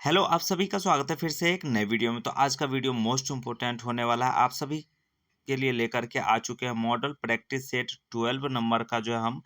Hello, आप सभी का स्वागत है फिर से एक नए वीडियो में। तो आज का वीडियो मोस्ट इम्पोर्टेंट होने वाला है। आप सभी के लिए लेकर के आ चुके हैं मॉडल प्रैक्टिस सेट 12 नंबर का जो है हम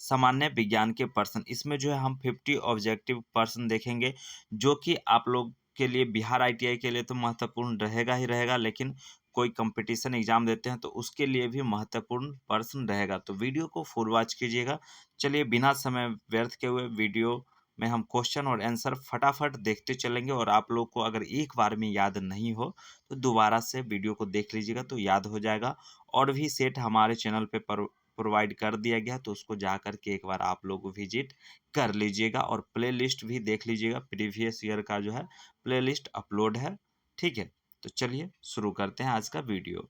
सामान्य विज्ञान के प्रश्न। इसमें जो है हम 50 ऑब्जेक्टिव प्रश्न देखेंगे, जो कि आप लोग के लिए बिहार आईटीआई के लिए तो महत्वपूर्ण रहेगा ही रहेगा, लेकिन कोई कंपटीशन एग्जाम देते हैं तो उसके लिए भी महत्वपूर्ण प्रश्न रहेगा। तो वीडियो को फुल वॉच कीजिएगा। चलिए बिना समय व्यर्थ के हुए वीडियो में हम क्वेश्चन और आंसर फटाफट देखते चलेंगे। और आप लोग को अगर एक बार में याद नहीं हो तो दोबारा से वीडियो को देख लीजिएगा तो याद हो जाएगा। और भी सेट हमारे चैनल पे प्रोवाइड कर दिया गया, तो उसको जा कर के एक बार आप लोग विजिट कर लीजिएगा और प्ले लिस्ट भी देख लीजिएगा। प्रीवियस ईयर का जो है प्ले लिस्ट अपलोड है, ठीक है। तो चलिए शुरू करते हैं आज का वीडियो।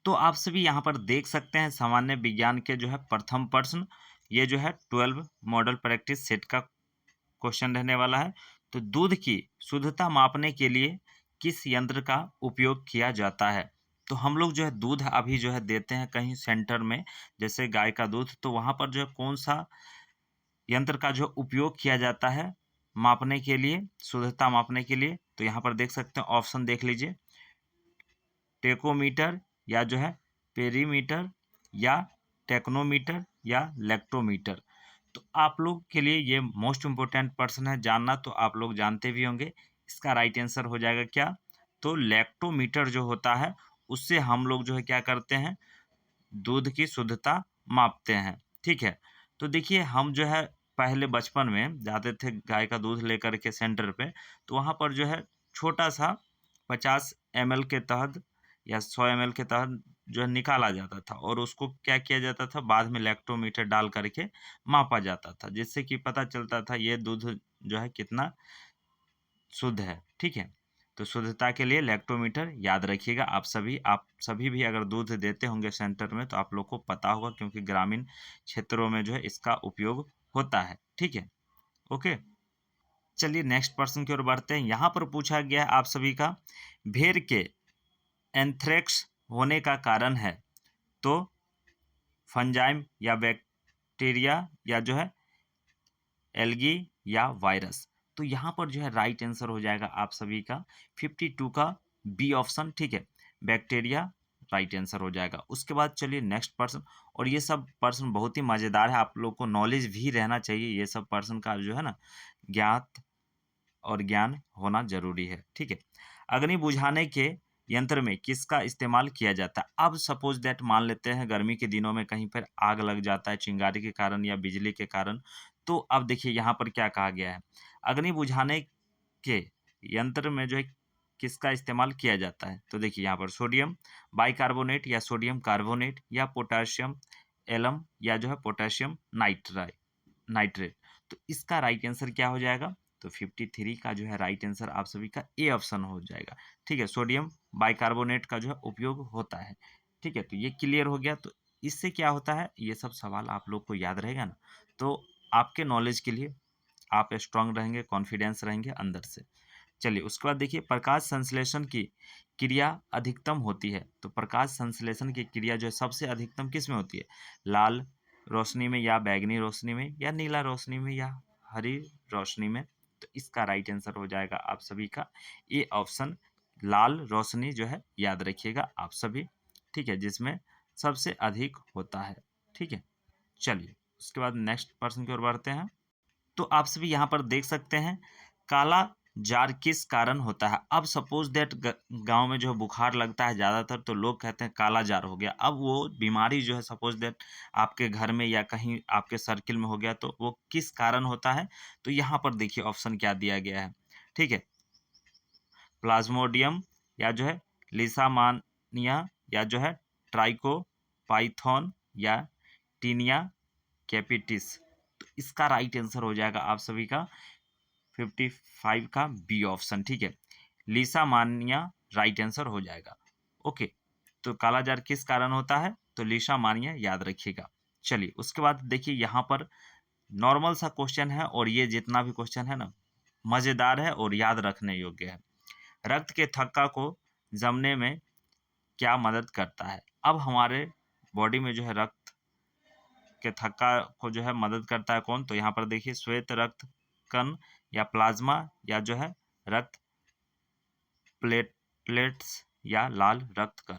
तो आप सभी यहाँ पर देख सकते हैं सामान्य विज्ञान के जो है प्रथम प्रश्न। ये जो है 12 मॉडल प्रैक्टिस सेट का क्वेश्चन रहने वाला है। तो दूध की शुद्धता मापने के लिए किस यंत्र का उपयोग किया जाता है? तो हम लोग जो है दूध अभी जो है देते हैं कहीं सेंटर में, जैसे गाय का दूध, तो वहाँ पर जो है कौन सा यंत्र का जो उपयोग किया जाता है मापने के लिए, शुद्धता मापने के लिए? तो यहाँ पर देख सकते हैं, ऑप्शन देख लीजिए। टेकोमीटर, या जो है पेरीमीटर, या टेक्नोमीटर, या लेक्टोमीटर। तो आप लोग के लिए ये मोस्ट इम्पोर्टेंट पर्सन है जानना, तो आप लोग जानते भी होंगे। इसका राइट आंसर हो जाएगा क्या? तो लेक्टोमीटर जो होता है उससे हम लोग जो है क्या करते हैं, दूध की शुद्धता मापते हैं, ठीक है। तो देखिए हम जो है पहले बचपन में जाते थे गाय का दूध लेकर के सेंटर पे, तो वहाँ पर जो है छोटा सा 50 ml के तहत या 100 ml के तहत जो है निकाला जाता था, और उसको क्या किया जाता था, बाद में लैक्टोमीटर डाल करके मापा जाता था, जिससे कि पता चलता था ये दूध जो है कितना शुद्ध है, ठीक है। तो शुद्धता के लिए लैक्टोमीटर याद रखिएगा। आप सभी भी अगर दूध देते होंगे सेंटर में तो आप लोग को पता होगा, क्योंकि ग्रामीण क्षेत्रों में जो है इसका उपयोग होता है, ठीक है। ओके, चलिए नेक्स्ट प्रश्न की ओर बढ़ते हैं। यहाँ पर पूछा गया है आप सभी का, भेड़ के एंथ्रेक्स होने का कारण है? तो फंजाइम, या बैक्टीरिया, या जो है एल्गी, या वायरस। तो यहाँ पर जो है राइट आंसर हो जाएगा आप सभी का 52 का बी ऑप्शन, ठीक है। बैक्टीरिया राइट आंसर हो जाएगा। उसके बाद चलिए नेक्स्ट पर्सन। और ये सब पर्सन बहुत ही मज़ेदार है, आप लोग को नॉलेज भी रहना चाहिए ये सब पर्सन का जो है ना, ज्ञात और ज्ञान होना जरूरी है, ठीक है। अग्नि बुझाने के यंत्र में किसका इस्तेमाल किया जाता है? अब सपोज दैट मान लेते हैं गर्मी के दिनों में कहीं पर आग लग जाता है चिंगारी के कारण या बिजली के कारण। तो अब देखिए यहाँ पर क्या कहा गया है, अग्नि बुझाने के यंत्र में जो है किसका इस्तेमाल किया जाता है? तो देखिए यहाँ पर सोडियम बाइकार्बोनेट, या सोडियम कार्बोनेट, या पोटाशियम एलम, या जो है पोटाशियम नाइट्रेट। तो इसका राइट आंसर क्या हो जाएगा? तो 53 का जो है राइट आंसर आप सभी का ए ऑप्शन हो जाएगा, ठीक है। सोडियम बाइकार्बोनेट का जो है उपयोग होता है, ठीक है। तो ये क्लियर हो गया। तो इससे क्या होता है, ये सब सवाल आप लोग को याद रहेगा ना, तो आपके नॉलेज के लिए आप स्ट्रांग रहेंगे, कॉन्फिडेंस रहेंगे अंदर से। चलिए उसके बाद देखिए, प्रकाश संश्लेषण की क्रिया अधिकतम होती है। तो प्रकाश संश्लेषण की क्रिया जो है सबसे अधिकतम किस में होती है? लाल रोशनी में, या बैंगनी रोशनी में, या नीला रोशनी में, या हरी रोशनी में? तो इसका राइट आंसर हो जाएगा आप सभी का ए ऑप्शन, लाल रोशनी जो है याद रखिएगा आप सभी, ठीक है, जिसमें सबसे अधिक होता है, ठीक है। चलिए उसके बाद नेक्स्ट पर्सन की ओर बढ़ते हैं। तो आप सभी यहाँ पर देख सकते हैं, काला जार किस कारण होता है? अब सपोज दैट गांव में जो है बुखार लगता है ज़्यादातर, तो लोग कहते हैं काला जार हो गया। अब वो बीमारी जो है सपोज दैट आपके घर में या कहीं आपके सर्किल में हो गया, तो वो किस कारण होता है? तो यहाँ पर देखिए ऑप्शन क्या दिया गया है, ठीक है। प्लाज्मोडियम, या जो है लिसामानिया, या जो है ट्राइकोपाइथॉन, या टीनिया कैपिटिस। तो इसका राइट आंसर हो जाएगा आप सभी का 55 का बी ऑप्शन, ठीक है। लीसा मानिया राइट आंसर हो जाएगा। ओके, तो काला जार किस कारण होता है? तो लीसा मानिया याद रखिएगा। चलिए उसके बाद देखिए यहाँ पर नॉर्मल सा क्वेश्चन है, और ये जितना भी क्वेश्चन है ना, मज़ेदार है और याद रखने योग्य है। रक्त के थक्का को जमने में क्या मदद करता है? अब हमारे बॉडी में जो है रक्त के थक्का को जो है मदद करता है कौन? तो यहाँ पर देखिए, श्वेत रक्त कण, या प्लाज्मा, या जो है रक्त प्लेटलेट्स या लाल रक्त कण।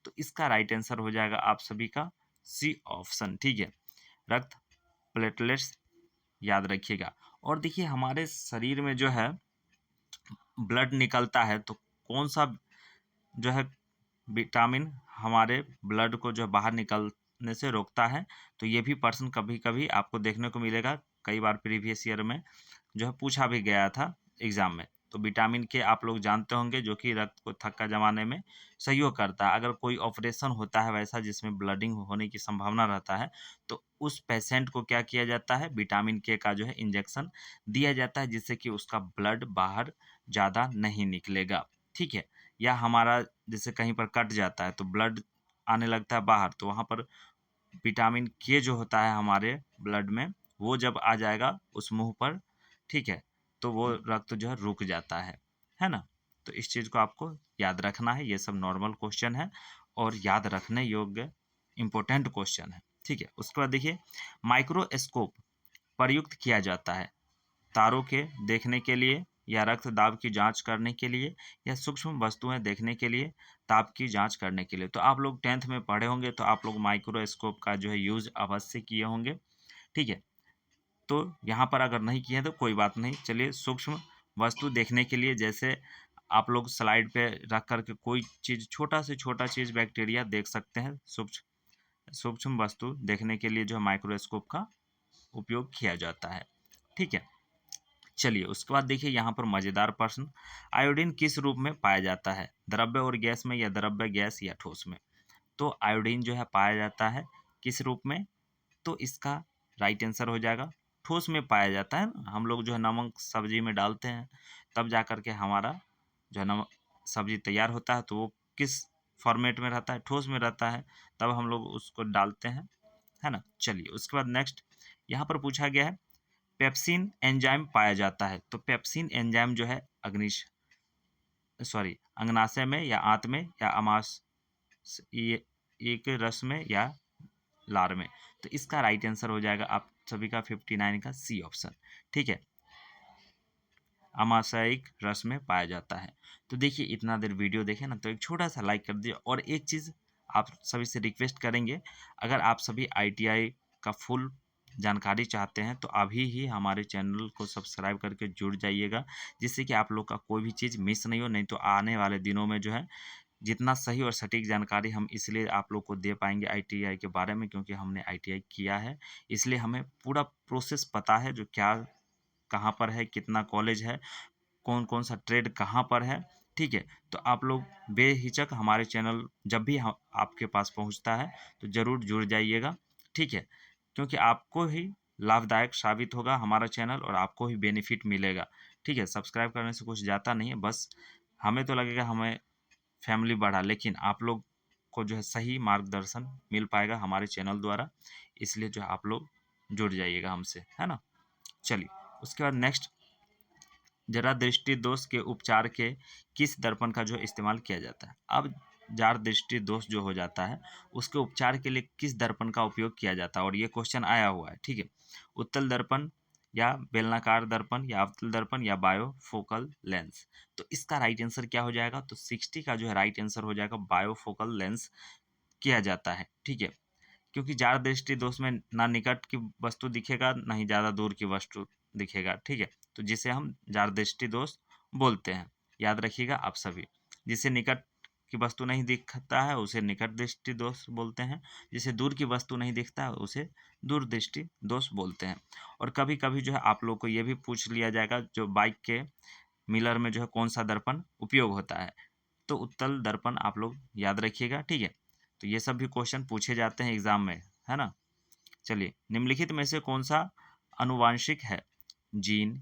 तो इसका राइट आंसर हो जाएगा आप सभी का सी ऑप्शन। ठीक है, रक्त प्लेटलेट्स याद रखिएगा। और देखिए हमारे शरीर में जो है ब्लड निकलता है तो कौन सा जो है विटामिन हमारे ब्लड को जो बाहर निकलने से रोकता है, तो ये भी प्रश्न कभी कभी आपको देखने को मिलेगा, कई बार प्रीवियस ईयर में जो है पूछा भी गया था एग्जाम में। तो विटामिन के आप लोग जानते होंगे जो कि रक्त को थक्का जमाने में सहयोग करता है। अगर कोई ऑपरेशन होता है वैसा जिसमें ब्लडिंग होने की संभावना रहता है, तो उस पेशेंट को क्या किया जाता है, विटामिन के का जो है इंजेक्शन दिया जाता है, जिससे कि उसका ब्लड बाहर ज़्यादा नहीं निकलेगा। ठीक है, या हमारा जैसे कहीं पर कट जाता है तो ब्लड आने लगता है बाहर, तो वहाँ पर विटामिन के जो होता है हमारे ब्लड में, वो जब आ जाएगा उस मुंह पर, ठीक है, तो वो रक्त जो है रुक जाता है ना। तो इस चीज़ को आपको याद रखना है। ये सब नॉर्मल क्वेश्चन है और याद रखने योग्य इम्पोर्टेंट क्वेश्चन है। ठीक है, उसके बाद देखिए माइक्रोस्कोप प्रयुक्त किया जाता है तारों के देखने के लिए, या रक्त दाब की जांच करने के लिए, या सूक्ष्म वस्तुएं देखने के लिए, ताप की जांच करने के लिए। तो आप लोग 10th में पढ़े होंगे तो आप लोग माइक्रोस्कोप का जो है यूज अवश्य किए होंगे। ठीक है, तो यहाँ पर अगर नहीं किए हैं तो कोई बात नहीं। चलिए, सूक्ष्म वस्तु देखने के लिए जैसे आप लोग स्लाइड पे रख करके कोई चीज़, छोटा से छोटा चीज़ बैक्टीरिया देख सकते हैं। सूक्ष्म सूक्ष्म वस्तु देखने के लिए जो है माइक्रोस्कोप का उपयोग किया जाता है। ठीक है, चलिए उसके बाद देखिए यहाँ पर मज़ेदार प्रश्न, आयोडीन किस रूप में पाया जाता है, द्रव्य और गैस में, या द्रव्य गैस या ठोस में। तो आयोडीन जो है पाया जाता है किस रूप में, तो इसका राइट आंसर हो जाएगा ठोस में पाया जाता है ना। हम लोग जो है नमक सब्जी में डालते हैं, तब जा करके हमारा जो है नमक सब्जी तैयार होता है, तो वो किस फॉर्मेट में रहता है, ठोस में रहता है, तब हम लोग उसको डालते हैं, है ना। चलिए उसके बाद नेक्स्ट यहाँ पर पूछा गया है पेप्सिन एंजाइम पाया जाता है। तो पेप्सिन एंजाइम जो है अंगनाशय में, या आंत में, या ये एक रस में, या लार में। तो इसका राइट आंसर हो जाएगा आप सभी का 59 का सी ऑप्शन। ठीक है, आमाशयिक रस में पाया जाता है। तो देखिए इतना देर वीडियो देखे ना, तो एक छोटा सा लाइक कर दीजिए। और एक चीज़ आप सभी से रिक्वेस्ट करेंगे, अगर आप सभी आईटीआई का फुल जानकारी चाहते हैं तो अभी ही हमारे चैनल को सब्सक्राइब करके जुड़ जाइएगा, जिससे कि आप लोग का कोई भी चीज़ मिस नहीं हो। नहीं तो आने वाले दिनों में जो है जितना सही और सटीक जानकारी हम इसलिए आप लोग को दे पाएंगे आईटीआई के बारे में, क्योंकि हमने आईटीआई किया है, इसलिए हमें पूरा प्रोसेस पता है, जो क्या कहाँ पर है, कितना कॉलेज है, कौन कौन सा ट्रेड कहाँ पर है। ठीक है, तो आप लोग बेहिचक हमारे चैनल जब भी हम आपके पास पहुँचता है तो ज़रूर जुड़ जाइएगा। ठीक है, क्योंकि आपको ही लाभदायक साबित होगा हमारा चैनल, और आपको ही बेनिफिट मिलेगा। ठीक है, सब्सक्राइब करने से कुछ जाता नहीं है, बस हमें तो लगेगा हमें फैमिली बढ़ा, लेकिन आप लोग को जो है सही मार्गदर्शन मिल पाएगा हमारे चैनल द्वारा, इसलिए जो है आप लोग जुड़ जाइएगा हमसे, है ना। चलिए उसके बाद नेक्स्ट, जरा दृष्टि दोष के उपचार के किस दर्पण का जो इस्तेमाल किया जाता है। अब जार दृष्टि दोष जो हो जाता है उसके उपचार के लिए किस दर्पण का उपयोग किया जाता है, और ये क्वेश्चन आया हुआ है। ठीक है, उत्तल दर्पण, या बेलनाकार दर्पण, या अवतल दर्पण, या बायोफोकल लेंस। तो इसका राइट आंसर क्या हो जाएगा, तो 60 का जो है राइट आंसर हो जाएगा बायोफोकल लेंस किया जाता है। ठीक है, क्योंकि जार दृष्टि दोष में ना निकट की वस्तु दिखेगा, ना ही ज़्यादा दूर की वस्तु दिखेगा। ठीक है, तो जिसे हम जार दृष्टि दोष बोलते हैं, याद रखिएगा आप सभी। जिसे निकट की वस्तु नहीं दिखता है उसे निकट दृष्टि दोष बोलते हैं, जिसे दूर की वस्तु नहीं दिखता है उसे दूर दृष्टि दोष बोलते हैं। और कभी कभी जो है आप लोग को ये भी पूछ लिया जाएगा, जो बाइक के मिलर में जो है कौन सा दर्पण उपयोग होता है, तो उत्तल दर्पण आप लोग याद रखिएगा। ठीक है, तो ये सब भी क्वेश्चन पूछे जाते हैं एग्जाम में, है ना। चलिए, निम्नलिखित में से कौन सा अनुवांशिक है, जीन,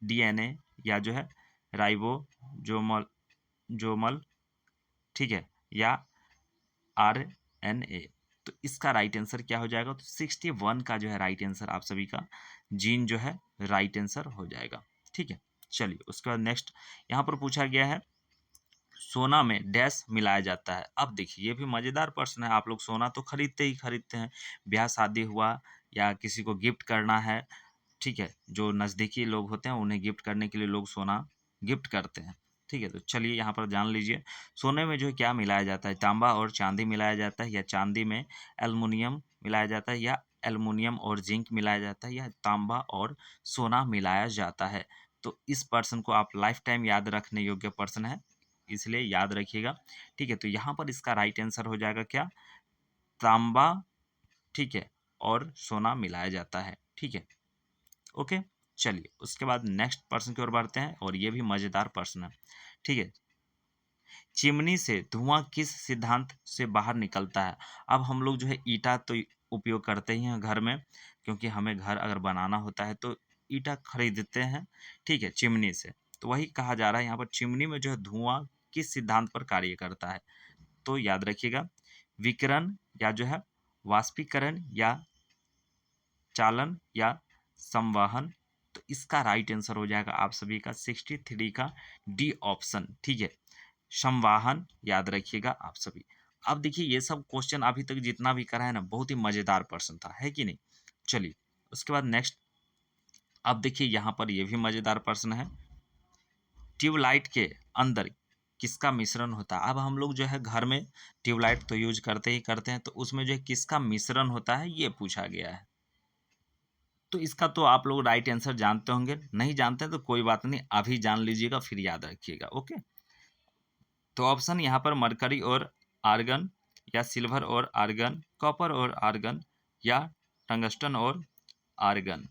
डीएनए, या जो है राइबोजोमल जोमल, ठीक है, या आरएनए। तो इसका राइट आंसर क्या हो जाएगा, तो 61 का जो है राइट आंसर आप सभी का जीन जो है राइट आंसर हो जाएगा। ठीक है, चलिए उसके बाद नेक्स्ट यहाँ पर पूछा गया है सोना में डैश मिलाया जाता है। अब देखिए ये भी मज़ेदार प्रश्न है। आप लोग सोना तो खरीदते ही खरीदते हैं, ब्याह शादी हुआ या किसी को गिफ्ट करना है, ठीक है, जो नज़दीकी लोग होते हैं उन्हें गिफ्ट करने के लिए लोग सोना गिफ्ट करते हैं। ठीक है, तो चलिए यहाँ पर जान लीजिए सोने में जो है क्या मिलाया जाता है, तांबा और चांदी मिलाया जाता है, या चांदी में एल्युमिनियम मिलाया जाता है, या एल्युमिनियम और जिंक मिलाया जाता है, या तांबा और सोना मिलाया जाता है। तो इस पर्सन को आप लाइफ टाइम याद रखने योग्य पर्सन है, इसलिए याद रखिएगा। ठीक है, तो यहाँ पर इसका राइट आंसर हो जाएगा क्या, तांबा, ठीक है, और सोना मिलाया जाता है। ठीक है, ओके। चलिए उसके बाद नेक्स्ट पर्सन की ओर बढ़ते हैं, और ये भी मजेदार पर्सन है। ठीक है, चिमनी से धुआं किस सिद्धांत से बाहर निकलता है। अब हम लोग जो है ईंटा तो उपयोग करते ही हैं घर में, क्योंकि हमें घर अगर बनाना होता है तो ईंटा खरीदते हैं, ठीक है, चिमनी से। तो वही कहा जा रहा है यहाँ पर, चिमनी में जो है धुआं किस सिद्धांत पर कार्य करता है। तो याद रखिएगा, विकिरण, या जो है वाष्पीकरण, या चालन, या संवहन। तो इसका राइट आंसर हो जाएगा आप सभी का 63 का डी ऑप्शन। ठीक है, संवाहन, याद रखिएगा आप सभी। अब देखिए ये सब क्वेश्चन अभी तक जितना भी करा है ना, बहुत ही मजेदार प्रश्न था, है कि नहीं। चलिए उसके बाद नेक्स्ट, अब देखिए यहाँ पर ये भी मजेदार प्रश्न है, ट्यूबलाइट के अंदर किसका मिश्रण होता है। अब हम लोग जो है घर में ट्यूबलाइट तो यूज करते ही करते हैं, तो उसमें जो है किसका मिश्रण होता है ये पूछा गया है। तो इसका तो आप लोग राइट आंसर जानते होंगे, नहीं जानते हैं तो कोई बात नहीं, अभी जान लीजिएगा फिर याद रखिएगा। ओके, तो ऑप्शन यहाँ पर मरकरी और आर्गन, या सिल्वर और आर्गन, कॉपर और आर्गन, या टंगस्टन और आर्गन।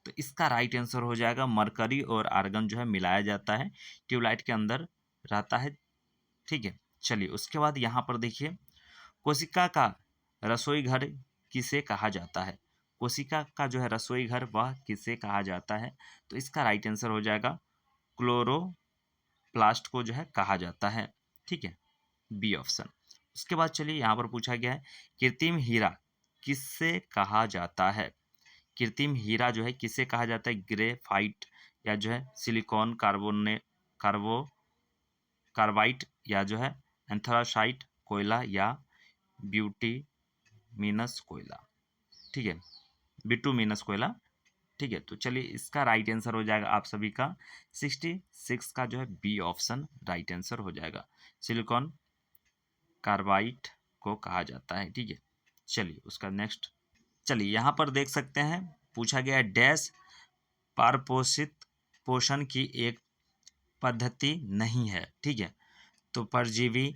तो इसका राइट आंसर हो जाएगा मरकरी और आर्गन जो है मिलाया जाता है, ट्यूबलाइट के अंदर रहता है। ठीक है, चलिए उसके बाद यहाँ पर देखिए, कोशिका का रसोई घर किसे कहा जाता है। कोशिका का जो है रसोई घर वह किसे कहा जाता है। तो इसका राइट आंसर हो जाएगा क्लोरोप्लास्ट को जो है कहा जाता है। ठीक है, बी ऑप्शन। उसके बाद चलिए यहाँ पर पूछा गया है, कृत्रिम हीरा किससे कहा जाता है। कृत्रिम हीरा जो है किससे कहा जाता है, ग्रेफाइट, या जो है सिलिकॉन कार्बो कार्बाइट, या जो है एंथ्रासाइट कोयला, या ब्यूटीमिनस कोयला। ठीक है, बिटूमिनस कोयला। ठीक है, तो चलिए इसका राइट आंसर हो जाएगा आप सभी का 66 का जो है बी ऑप्शन राइट आंसर हो जाएगा, सिलिकॉन कार्बाइड को कहा जाता है। ठीक है, चलिए उसका नेक्स्ट, चलिए यहाँ पर देख सकते हैं पूछा गया है, डैश पारपोषित पोषण की एक पद्धति नहीं है। ठीक है, तो परजीवी,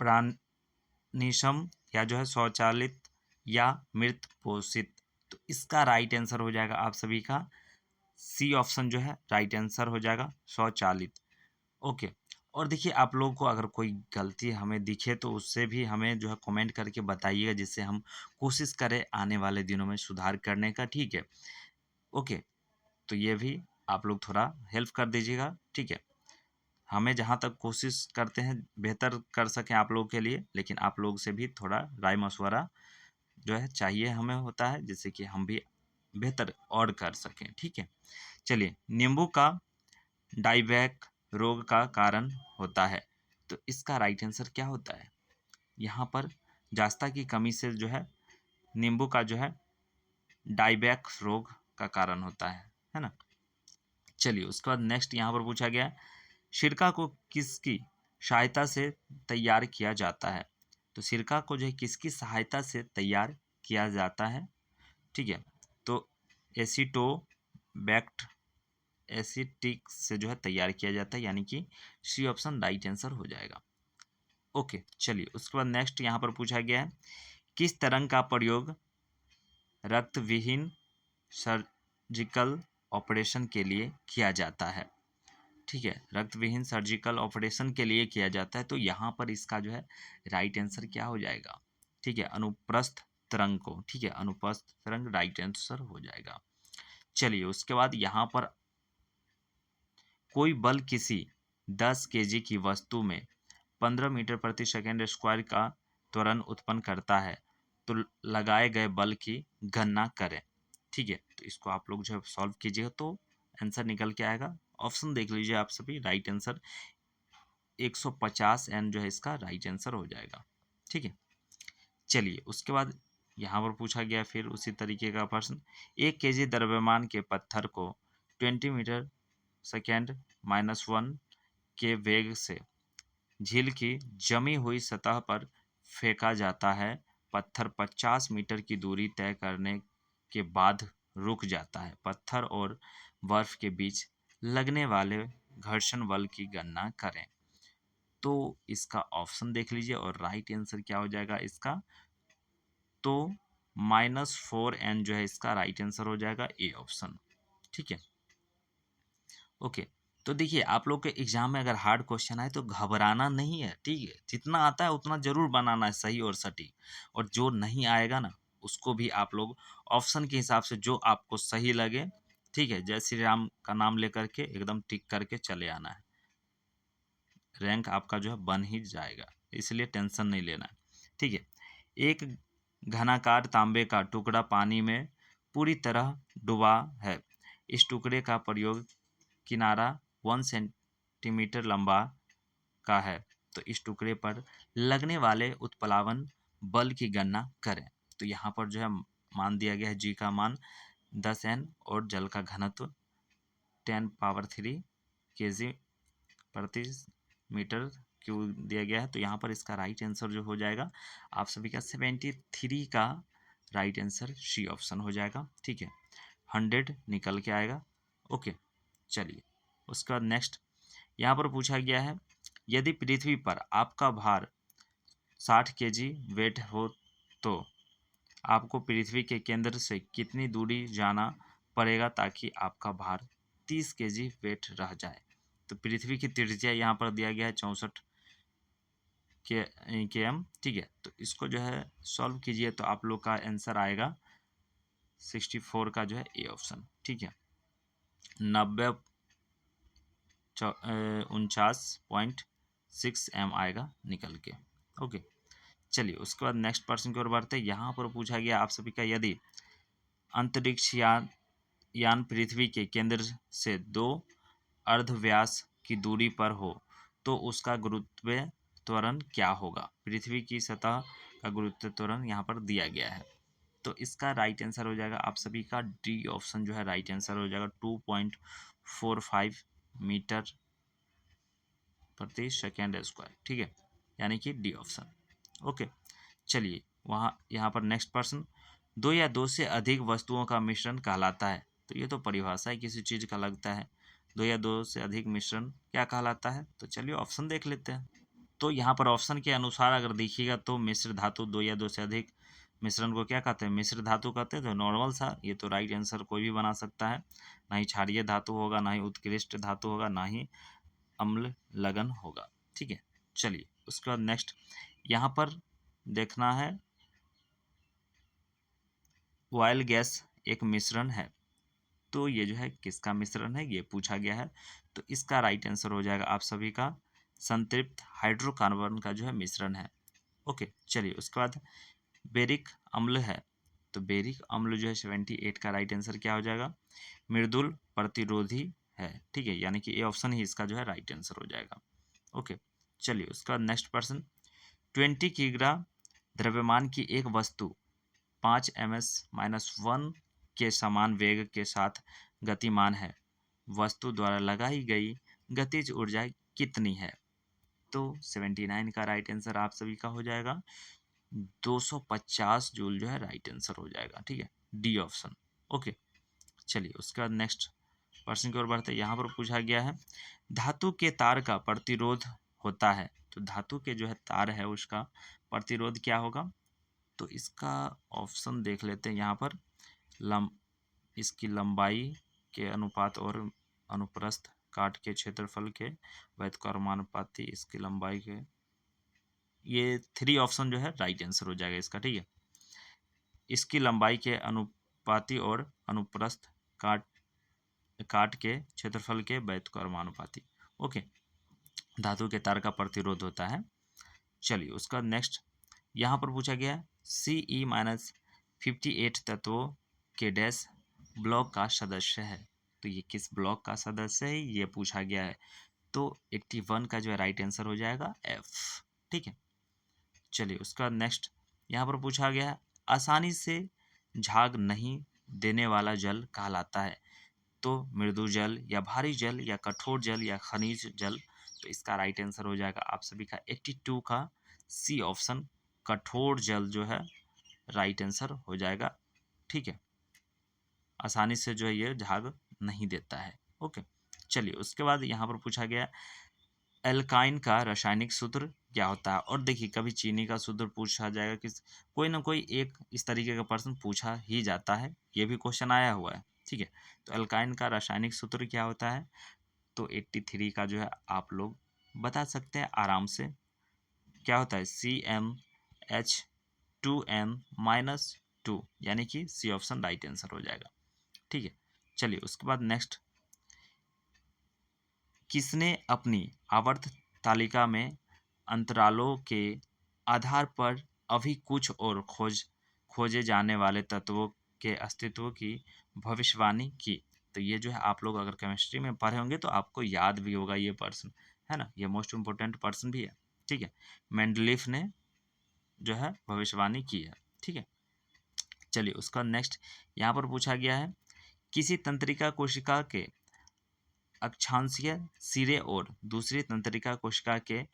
प्राणिसम, या जो है स्वचालित, या मृत पोषित। तो इसका राइट आंसर हो जाएगा आप सभी का सी ऑप्शन जो है राइट आंसर हो जाएगा, स्वचालित। ओके, और देखिए आप लोगों को अगर कोई गलती हमें दिखे तो उससे भी हमें जो है कमेंट करके बताइएगा, जिससे हम कोशिश करें आने वाले दिनों में सुधार करने का। ठीक है, ओके, तो ये भी आप लोग थोड़ा हेल्प कर दीजिएगा। ठीक है, हमें जहाँ तक कोशिश करते हैं बेहतर कर सकें आप लोगों के लिए, लेकिन आप लोग से भी थोड़ा राय मशवरा जो है चाहिए हमें होता है, जिससे कि हम भी बेहतर और कर सकें। ठीक है, चलिए, नींबू का डाइबैक रोग का कारण होता है। तो इसका राइट आंसर क्या होता है, यहाँ पर जास्ता की कमी से जो है नींबू का जो है डाइबैक रोग का कारण होता है ना। चलिए उसके बाद नेक्स्ट यहाँ पर पूछा गया है, सिरका को किसकी सहायता से तैयार किया जाता है। तो सिरका को जो है किसकी सहायता से तैयार किया जाता है। ठीक है, तो एसीटोबैक्ट एसिटिक से जो है तैयार किया जाता है, यानी कि सी ऑप्शन राइट आंसर हो जाएगा। ओके, चलिए उसके बाद नेक्स्ट यहाँ पर पूछा गया है, किस तरंग का प्रयोग रक्त विहीन सर्जिकल ऑपरेशन के लिए किया जाता है। ठीक है, रक्त विहीन सर्जिकल ऑपरेशन के लिए किया जाता है। तो यहाँ पर इसका जो है राइट आंसर क्या हो जाएगा। ठीक है, अनुप्रस्थ तरंग को, ठीक है, अनुप्रस्थ तरंग राइट आंसर हो जाएगा। चलिए उसके बाद यहाँ पर कोई बल किसी 10 केजी की वस्तु में 15 मीटर प्रति सेकंड स्क्वायर का त्वरण उत्पन्न करता है, तो लगाए गए बल की गणना करें। ठीक है, तो इसको आप लोग जो है सॉल्व कीजिएगा तो आंसर निकल के आएगा। ऑप्शन देख लीजिए आप सभी, राइट आंसर 150 एन जो है इसका राइट आंसर हो जाएगा। ठीक है, चलिए उसके बाद यहाँ पर पूछा गया फिर उसी तरीके का प्रश्न, 1 केजी द्रव्यमान के पत्थर को 20 मीटर सेकेंड -1 के वेग से झील की जमी हुई सतह पर फेंका जाता है। पत्थर 50 मीटर की दूरी तय करने के बाद रुक जाता है। पत्थर और बर्फ के बीच लगने वाले घर्षण बल की गणना करें। तो इसका ऑप्शन देख लीजिए और राइट आंसर क्या हो जाएगा इसका, तो -4n जो है इसका राइट आंसर हो जाएगा ए ऑप्शन। ठीक है, ओके। तो देखिए आप लोग के एग्जाम में अगर हार्ड क्वेश्चन आए तो घबराना नहीं है, ठीक है, जितना आता है उतना जरूर बनाना है सही और सटीक, और जो नहीं आएगा ना उसको भी आप लोग ऑप्शन के हिसाब से जो आपको सही लगे, ठीक है, जय श्री राम का नाम लेकर के एकदम टिक करके चले आना है। रैंक आपका जो है बन ही जाएगा, इसलिए टेंशन नहीं लेना है। ठीक है, एक घनाकार तांबे का टुकड़ा पानी में पूरी तरह डूबा है। इस टुकड़े का प्रयोग किनारा 1 सेंटीमीटर लंबा का है। तो इस टुकड़े पर लगने वाले उत्प्लावन बल की गणना करें। तो यहाँ पर जो है मान दिया गया है जी का मान 10n और जल का घनत्व 10⁻³ kg प्रति मीटर क्यूब दिया गया है। तो यहाँ पर इसका राइट आंसर जो हो जाएगा आप सभी का 73 का राइट आंसर सी ऑप्शन हो जाएगा। ठीक है, 100 निकल के आएगा। ओके, चलिए उसके बाद नेक्स्ट यहाँ पर पूछा गया है, यदि पृथ्वी पर आपका भार 60 kg वेट हो तो आपको पृथ्वी के केंद्र से कितनी दूरी जाना पड़ेगा ताकि आपका भार 30 kg वेट रह जाए। तो पृथ्वी की त्रिज्या यहाँ पर दिया गया है 64 km। ठीक है, तो इसको जो है सॉल्व कीजिए तो आप लोग का आंसर आएगा 64 का जो है ए ऑप्शन। ठीक है, 49.6 m आएगा निकल के। ओके, चलिए उसके बाद नेक्स्ट प्रश्न की ओर बढ़ते हैं। यहाँ पर पूछा गया आप सभी का, यदि अंतरिक्ष यान पृथ्वी के केंद्र से 2 अर्धव्यास की दूरी पर हो तो उसका गुरुत्व त्वरण क्या होगा। पृथ्वी की सतह का गुरुत्व त्वरण यहाँ पर दिया गया है। तो इसका राइट आंसर हो जाएगा आप सभी का डी ऑप्शन जो है राइट आंसर हो जाएगा 2.45 मीटर प्रति सेकेंड स्क्वायर। ठीक है, यानी कि डी ऑप्शन। ओके, चलिए वहाँ यहाँ पर नेक्स्ट प्रश्न, 2 या 2 से अधिक वस्तुओं का मिश्रण कहलाता है। तो ये तो परिभाषा है किसी चीज़ का लगता है, 2 या 2 से अधिक मिश्रण क्या कहलाता है। तो चलिए ऑप्शन देख लेते हैं। तो यहाँ पर ऑप्शन के अनुसार अगर देखिएगा तो मिश्र धातु 2 या 2 से अधिक मिश्रण को क्या कहते हैं, मिश्र धातु कहते हैं। तो नॉर्मल सा ये तो राइट आंसर कोई भी बना सकता है, ना ही क्षारीय धातु होगा, ना ही उत्कृष्ट धातु होगा, ना ही अम्ल लगन होगा। ठीक है, चलिए उसके बाद नेक्स्ट यहाँ पर देखना है, ऑयल गैस एक मिश्रण है। तो ये जो है किसका मिश्रण है ये पूछा गया है। तो इसका राइट आंसर हो जाएगा आप सभी का संतृप्त हाइड्रोकार्बन का जो है मिश्रण है। ओके, चलिए उसके बाद बेरिक अम्ल है। तो बेरिक अम्ल जो है 78 का राइट आंसर क्या हो जाएगा, मृदुल प्रतिरोधी है। ठीक है, यानी कि ए ऑप्शन ही इसका जो है राइट आंसर हो जाएगा। ओके, चलिए उसका नेक्स्ट प्रश्न, 20 किग्रा द्रव्यमान की एक वस्तु 5 ms-1 के समान वेग के साथ गतिमान है। वस्तु द्वारा लगाई गई गतिज ऊर्जा कितनी है। तो 79 का राइट आंसर आप सभी का हो जाएगा 250 जूल जो है राइट आंसर हो जाएगा। ठीक है, डी ऑप्शन। ओके, चलिए उसके बाद नेक्स्ट प्रश्न की ओर बढ़ते हैं। यहाँ पर पूछा गया है, धातु के तार का प्रतिरोध होता है। तो धातु के जो है तार है उसका प्रतिरोध क्या होगा। तो इसका ऑप्शन देख लेते हैं। यहाँ पर इसकी लंबाई के अनुपात और अनुप्रस्थ काट के क्षेत्रफल के व्युत्क्रमानुपाती इसकी लंबाई के, ये 3 ऑप्शन जो है राइट आंसर हो जाएगा इसका। ठीक है, इसकी लंबाई के अनुपाती और अनुप्रस्थ काट के क्षेत्रफल के व्युत्क्रमानुपाती। ओके, धातु के तार का प्रतिरोध होता है। चलिए उसका नेक्स्ट यहाँ पर पूछा गया CE-58 तत्वों के डैश ब्लॉक का सदस्य है। तो ये किस ब्लॉक का सदस्य है ये पूछा गया है। तो 81 का जो है राइट आंसर हो जाएगा एफ। ठीक है, चलिए उसका नेक्स्ट यहाँ पर पूछा गया है, आसानी से झाग नहीं देने वाला जल कहलाता है। तो मृदु जल या भारी जल या कठोर जल या खनिज जल। तो इसका राइट आंसर हो जाएगा आप सभी का 82 का सी ऑप्शन, कठोर जल जो है राइट आंसर हो जाएगा। ठीक है, आसानी से जो है ये झाग नहीं देता है। ओके, चलिए उसके बाद यहाँ पर पूछा गया एल्काइन का रासायनिक सूत्र क्या होता है। और देखिए कभी चीनी का सूत्र पूछा जाएगा कि कोई ना कोई एक इस तरीके का प्रश्न पूछा ही जाता है, ये भी क्वेश्चन आया हुआ है। ठीक है, तो एल्काइन का रासायनिक सूत्र क्या होता है, तो 83 का जो है आप लोग बता सकते हैं आराम से। क्या होता है CmH2n-2, यानी कि सी ऑप्शन राइट आंसर हो जाएगा। ठीक है, चलिए उसके बाद नेक्स्ट, किसने अपनी आवर्त तालिका में अंतरालों के आधार पर अभी कुछ और खोजे जाने वाले तत्वों के अस्तित्व की भविष्यवाणी की। तो ये जो है आप लोग अगर केमिस्ट्री में पढ़े होंगे तो आपको याद भी होगा ये पर्सन, है ना, ये मोस्ट इम्पोर्टेंट पर्सन भी है। ठीक है, मेंडलीफ ने जो है भविष्यवाणी की है। ठीक है, चलिए उसका नेक्स्ट यहाँ पर पूछा गया है, किसी तंत्रिका कोशिका के अक्षांशीय सिरे और दूसरी तंत्रिका कोशिका के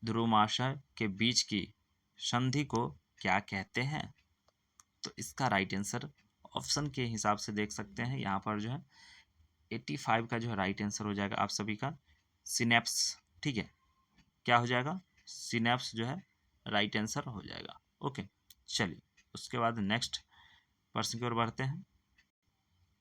ध्रुवांशय के बीच की संधि को क्या कहते हैं। तो इसका राइट आंसर ऑप्शन के हिसाब से देख सकते हैं यहाँ पर जो है 85 का जो है राइट आंसर हो जाएगा आप सभी का सिनेप्स। ठीक है, क्या हो जाएगा, सिनेप्स जो है राइट आंसर हो जाएगा। ओके, चलिए उसके बाद नेक्स्ट प्रश्न की ओर बढ़ते हैं।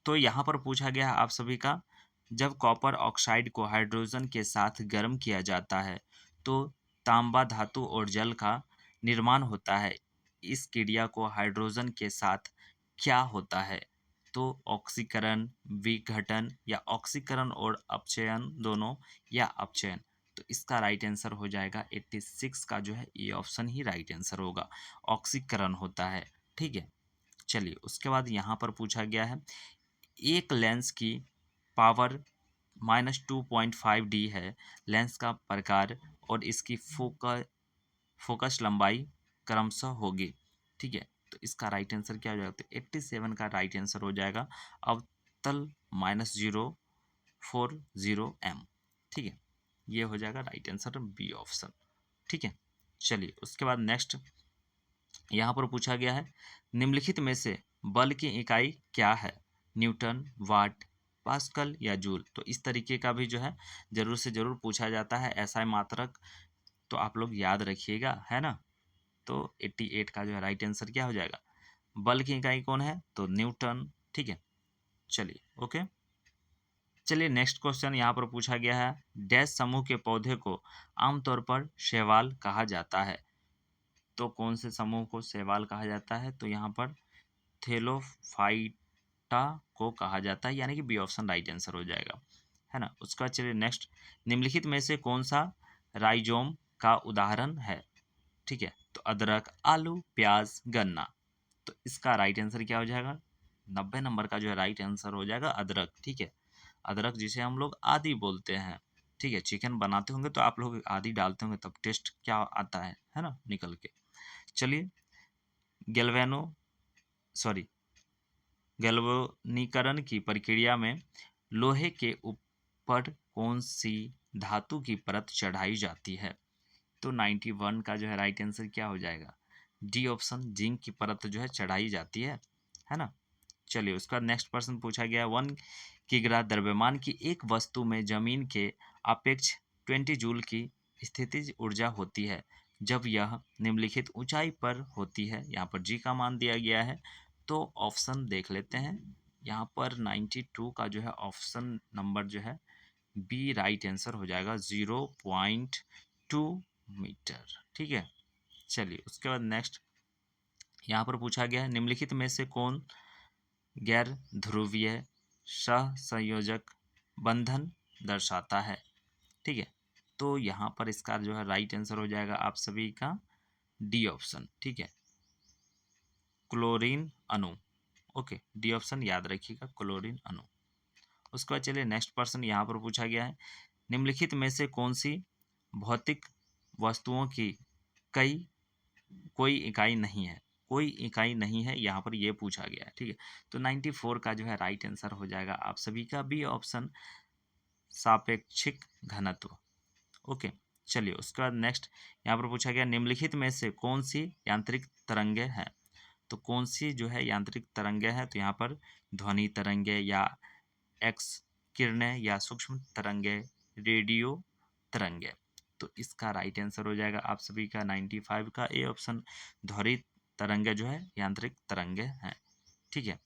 तो यहाँ पर पूछा गया है आप सभी का, जब कॉपर ऑक्साइड को हाइड्रोजन के साथ गर्म किया जाता है तो तांबा धातु और जल का निर्माण होता है। इस क्रिया को हाइड्रोजन के साथ क्या होता है। तो ऑक्सीकरण, विघटन या ऑक्सीकरण और अपचयन दोनों या अपचयन। तो इसका राइट आंसर हो जाएगा 86 का जो है ये ऑप्शन ही राइट आंसर होगा, ऑक्सीकरण होता है। ठीक है, चलिए उसके बाद यहाँ पर पूछा गया है, एक लेंस की पावर -2.5D है, लेंस का प्रकार और इसकी फोकस लंबाई क्रमशः होगी। ठीक है, तो इसका राइट आंसर क्या हो जाएगा, तो 87 का राइट आंसर हो जाएगा अवतल -040M। ठीक है, ये हो जाएगा राइट आंसर बी ऑप्शन। ठीक है, चलिए उसके बाद नेक्स्ट यहाँ पर पूछा गया है, निम्नलिखित में से बल की इकाई क्या है, न्यूटन, वाट, पास्कल या जूल। तो इस तरीके का भी जो है जरूर से जरूर पूछा जाता है एसआई मात्रक, तो आप लोग याद रखिएगा, है ना। तो 88 का जो है राइट आंसर क्या हो जाएगा, बल की इकाई कौन है, तो न्यूटन। ठीक है, चलिए ओके, चलिए नेक्स्ट क्वेश्चन यहाँ पर पूछा गया है, डैश समूह के पौधे को आमतौर पर शैवाल कहा जाता है। तो कौन से समूह को शैवाल कहा जाता है, तो यहाँ पर थेलोफाइटा को कहा जाता है, यानी कि बी ऑप्शन राइट आंसर हो जाएगा, है ना। उसका चलिए नेक्स्ट, निम्नलिखित में से कौन सा राइजोम का उदाहरण है। ठीक है, तो अदरक, आलू, प्याज, गन्ना। तो इसका राइट आंसर क्या हो जाएगा, 90 नंबर का जो है राइट आंसर हो जाएगा अदरक। ठीक है, अदरक जिसे हम लोग आदि बोलते हैं। ठीक है, चिकन बनाते होंगे तो आप लोग आदि डालते होंगे तब टेस्ट क्या आता है ना, निकल के। चलिए गैल्वेनो सॉरी गैल्वेनीकरण की प्रक्रिया में लोहे के ऊपर कौन सी धातु की परत चढ़ाई जाती है। तो 91 का जो है राइट आंसर क्या हो जाएगा, डी ऑप्शन, जिंक की परत जो है चढ़ाई जाती है ना। चलिए उसका नेक्स्ट प्रश्न पूछा गया, 1 किग्रा द्रव्यमान की एक वस्तु में जमीन के अपेक्ष 20 जूल की स्थितिज ऊर्जा होती है जब यह निम्नलिखित ऊंचाई पर होती है। यहाँ पर जी का मान दिया गया है, तो ऑप्शन देख लेते हैं। यहाँ पर 92 का जो है ऑप्शन नंबर जो है बी राइट आंसर हो जाएगा, 0.2 मीटर। ठीक है, चलिए उसके बाद नेक्स्ट यहाँ पर पूछा गया है, निम्नलिखित में से कौन गैर ध्रुवीय सहसंयोजक बंधन दर्शाता है। ठीक है, तो यहाँ पर इसका जो है राइट आंसर हो जाएगा आप सभी का डी ऑप्शन। ठीक है, क्लोरीन अणु। ओके, डी ऑप्शन याद रखिएगा, क्लोरीन अणु। उसके बाद चलिए नेक्स्ट प्रश्न यहाँ पर पूछा गया है, निम्नलिखित में से कौन सी भौतिक वस्तुओं की कोई इकाई नहीं है। कोई इकाई नहीं है, यहाँ पर ये पूछा गया है। ठीक है, तो 94 का जो है राइट आंसर हो जाएगा आप सभी का बी ऑप्शन, सापेक्षिक घनत्व। ओके, चलिए उसके बाद नेक्स्ट यहाँ पर पूछा गया निम्नलिखित में से कौन सी यांत्रिक तरंगे हैं। तो कौन सी जो है यांत्रिक तरंगे हैं, तो यहाँ पर ध्वनि तरंगे या एक्स किरणें या सूक्ष्म तरंगे, रेडियो तरंगे। तो इसका राइट आंसर हो जाएगा आप सभी का 95 का ए ऑप्शन, ध्वनि तरंगे जो है यांत्रिक तरंगे हैं। ठीक है,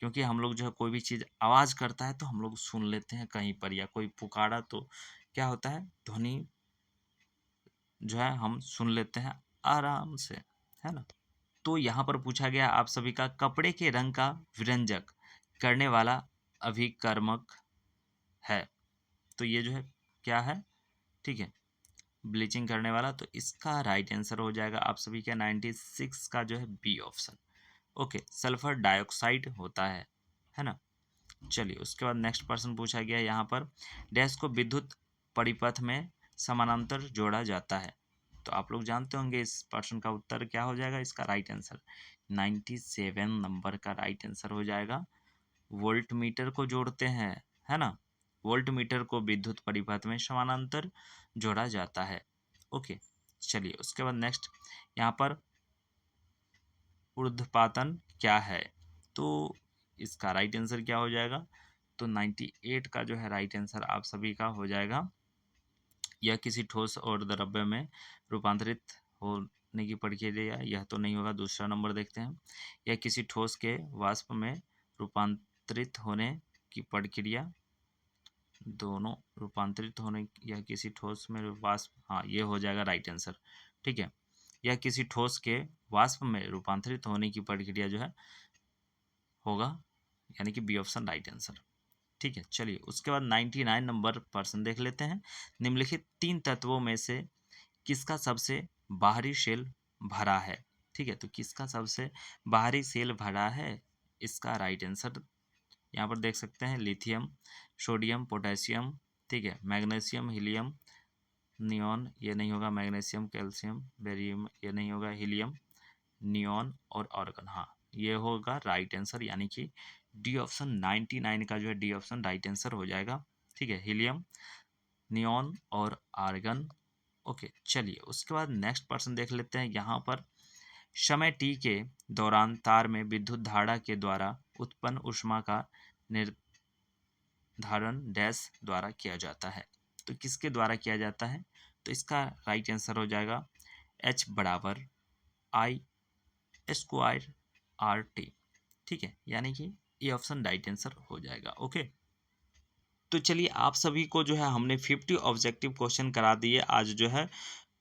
क्योंकि हम लोग जो है कोई भी चीज़ आवाज़ करता है तो हम लोग सुन लेते हैं कहीं पर, या कोई पुकारा तो क्या होता है, ध्वनि जो है हम सुन लेते हैं आराम से, है ना। तो यहाँ पर पूछा गया आप सभी का कपड़े के रंग का विरंजक करने वाला अभिकर्मक है। तो ये जो है क्या है, ठीक है, ब्लीचिंग करने वाला। तो इसका राइट आंसर हो जाएगा आप सभी का 96 का जो है B option. Okay, sulphur dioxide होता है ना। चलिए उसके बाद नेक्स्ट प्रश्न पूछा गया यहाँ पर, डैश को विद्युत परिपथ में समानांतर जोड़ा जाता है। तो आप लोग जानते होंगे इस प्रश्न का उत्तर क्या हो जाएगा, इसका राइट आंसर 97 नंबर का राइट आंसर हो जाएगा, वोल्ट मीटर को जोड़ते हैं, है ना। वोल्ट मीटर को विद्युत परिपथ में समानांतर जोड़ा जाता है। ओके, चलिए उसके बाद नेक्स्ट यहाँ पर ऊर्ध्वपातन क्या है। तो इसका राइट आंसर क्या हो जाएगा, तो 98 का जो है राइट आंसर आप सभी का हो जाएगा, यह किसी ठोस और द्रव्य में रूपांतरित होने की प्रक्रिया, यह तो नहीं होगा। दूसरा नंबर देखते हैं, यह किसी ठोस के वाष्प में रूपांतरित होने की प्रक्रिया, दोनों रूपांतरित होने या किसी ठोस में वाष्प, हाँ ये हो जाएगा राइट आंसर। ठीक है, यह किसी ठोस के वाष्प में रूपांतरित होने की प्रक्रिया जो है होगा, यानी कि बी ऑप्शन राइट आंसर। ठीक है, चलिए उसके बाद 99 नंबर प्रश्न देख लेते हैं, निम्नलिखित 3 तत्वों में से किसका सबसे बाहरी शेल भरा है। ठीक है, तो किसका सबसे बाहरी शेल भरा है, इसका राइट आंसर यहाँ पर देख सकते हैं, लिथियम, सोडियम, पोटेशियम, ठीक है, मैग्नीशियम, हीलियम, नियॉन ये नहीं होगा, मैग्नीशियम, कैल्शियम, बेरियम ये नहीं होगा, हीलियम, नियॉन और आर्गन, हाँ ये होगा राइट आंसर, यानी कि डी ऑप्शन 99 का जो है डी ऑप्शन राइट आंसर हो जाएगा। ठीक है, हीलियम, नियॉन और आर्गन। ओके, चलिए उसके बाद नेक्स्ट प्रश्न देख लेते हैं यहाँ पर, समय टी के दौरान तार में विद्युत धारा के द्वारा उत्पन्न ऊष्मा का निर्धारण डैश द्वारा किया जाता है। तो किसके द्वारा किया जाता है, तो इसका राइट आंसर हो जाएगा H बराबर आई स्क्वायर आर टी। ठीक है, यानी कि ये ऑप्शन राइट आंसर हो जाएगा। ओके, तो चलिए आप सभी को जो है हमने 50 ऑब्जेक्टिव क्वेश्चन करा दिए आज जो है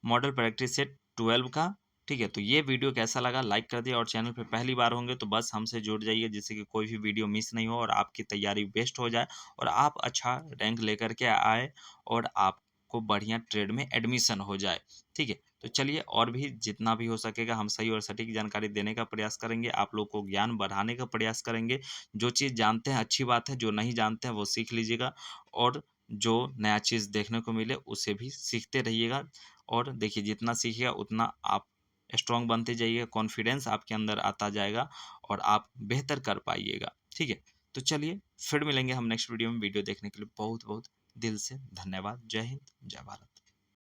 मॉडल प्रैक्टिस सेट 12 का। ठीक है, तो ये वीडियो कैसा लगा लाइक कर दिए, और चैनल पे पहली बार होंगे तो बस हमसे जुड़ जाइए, जिससे कि कोई भी वीडियो मिस नहीं हो और आपकी तैयारी बेस्ट हो जाए और आप अच्छा रैंक लेकर के आए और आपको बढ़िया ट्रेड में एडमिशन हो जाए। ठीक है, तो चलिए और भी जितना भी हो सकेगा हम सही और सटीक जानकारी देने का प्रयास करेंगे, आप लोग को ज्ञान बढ़ाने का प्रयास करेंगे। जो चीज़ जानते हैं अच्छी बात है, जो नहीं जानते हैं वो सीख लीजिएगा, और जो नया चीज़ देखने को मिले उसे भी सीखते रहिएगा। और देखिए जितना सीखिएगा उतना आप स्ट्रांग बनते जाइएगा, कॉन्फिडेंस आपके अंदर आता जाएगा और आप बेहतर कर पाइएगा। ठीक है, तो चलिए फिर मिलेंगे हम नेक्स्ट वीडियो में। वीडियो देखने के लिए बहुत बहुत दिल से धन्यवाद। जय हिंद, जय भारत।